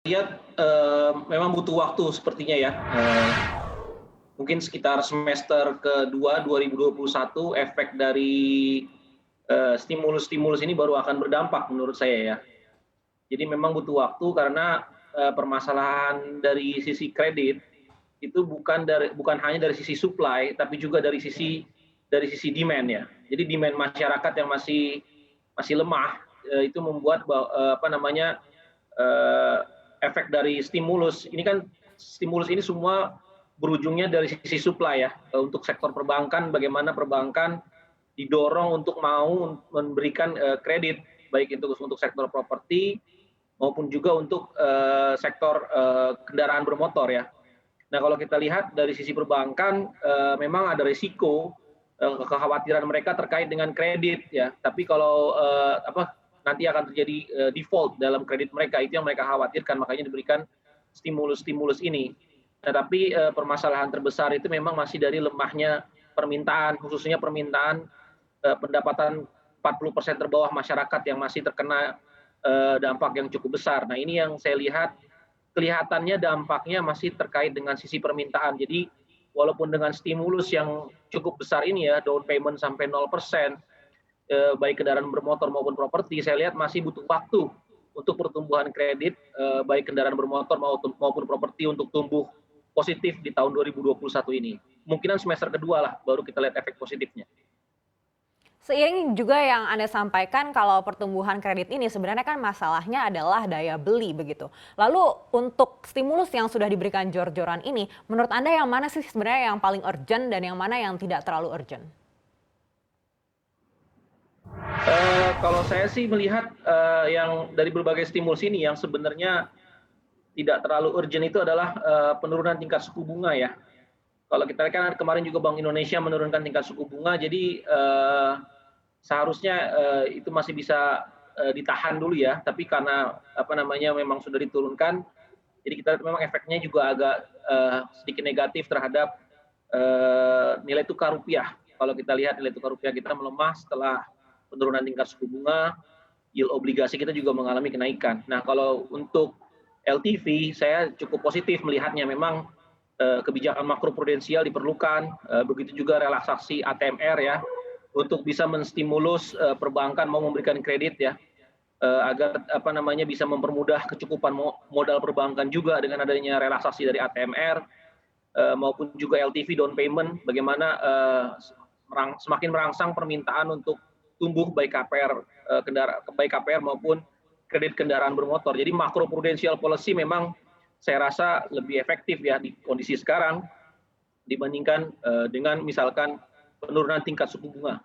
lihat, memang butuh waktu sepertinya ya, mungkin sekitar semester kedua 2021 efek dari, stimulus-stimulus ini baru akan berdampak menurut saya ya. Jadi memang butuh waktu karena, permasalahan dari sisi kredit, itu bukan hanya dari sisi supply, tapi juga dari sisi demand ya. Jadi demand masyarakat yang masih masih lemah, itu membuat apa namanya, eee, efek dari stimulus ini kan stimulus ini semua berujungnya dari sisi supply ya, untuk sektor perbankan bagaimana perbankan didorong untuk mau memberikan, kredit, baik itu untuk sektor properti maupun juga untuk, sektor, kendaraan bermotor ya. Nah, kalau kita lihat dari sisi perbankan, memang ada risiko, kekhawatiran mereka terkait dengan kredit ya, tapi kalau, nanti akan terjadi, default dalam kredit mereka, itu yang mereka khawatirkan, makanya diberikan stimulus-stimulus ini. Nah, tapi, permasalahan terbesar itu memang masih dari lemahnya permintaan, khususnya permintaan, pendapatan 40% terbawah masyarakat yang masih terkena, dampak yang cukup besar. Nah, ini yang saya lihat kelihatannya dampaknya masih terkait dengan sisi permintaan. Jadi walaupun dengan stimulus yang cukup besar ini ya, down payment sampai 0%, baik kendaraan bermotor maupun properti, saya lihat masih butuh waktu untuk pertumbuhan kredit, baik kendaraan bermotor maupun properti untuk tumbuh positif di tahun 2021 ini. Kemungkinan semester kedua lah baru kita lihat efek positifnya. Seiring juga yang Anda sampaikan kalau pertumbuhan kredit ini sebenarnya kan masalahnya adalah daya beli begitu. Lalu untuk stimulus yang sudah diberikan jor-joran ini, menurut Anda yang mana sih sebenarnya yang paling urgent dan yang mana yang tidak terlalu urgent? Kalau saya sih melihat, yang dari berbagai stimulus ini yang sebenarnya tidak terlalu urgent itu adalah, penurunan tingkat suku bunga ya. Kalau kita lihat kan kemarin juga Bank Indonesia menurunkan tingkat suku bunga, jadi, seharusnya, itu masih bisa, ditahan dulu ya, tapi karena apa namanya, memang sudah diturunkan, jadi kita lihat memang efeknya juga agak, sedikit negatif terhadap, nilai tukar rupiah. Kalau kita lihat nilai tukar rupiah kita melemah setelah penurunan tingkat suku bunga, yield obligasi kita juga mengalami kenaikan. Nah, kalau untuk LTV saya cukup positif melihatnya, memang, kebijakan makroprudensial diperlukan, begitu juga relaksasi ATMR ya, untuk bisa menstimulus, perbankan mau memberikan kredit ya, agar apa namanya, bisa mempermudah kecukupan modal perbankan juga dengan adanya relaksasi dari ATMR, maupun juga LTV down payment, bagaimana, semakin merangsang permintaan untuk tumbuh baik KPR, baik KPR maupun kredit kendaraan bermotor. Jadi makro prudensial policy memang saya rasa lebih efektif ya di kondisi sekarang dibandingkan, dengan misalkan penurunan tingkat suku bunga.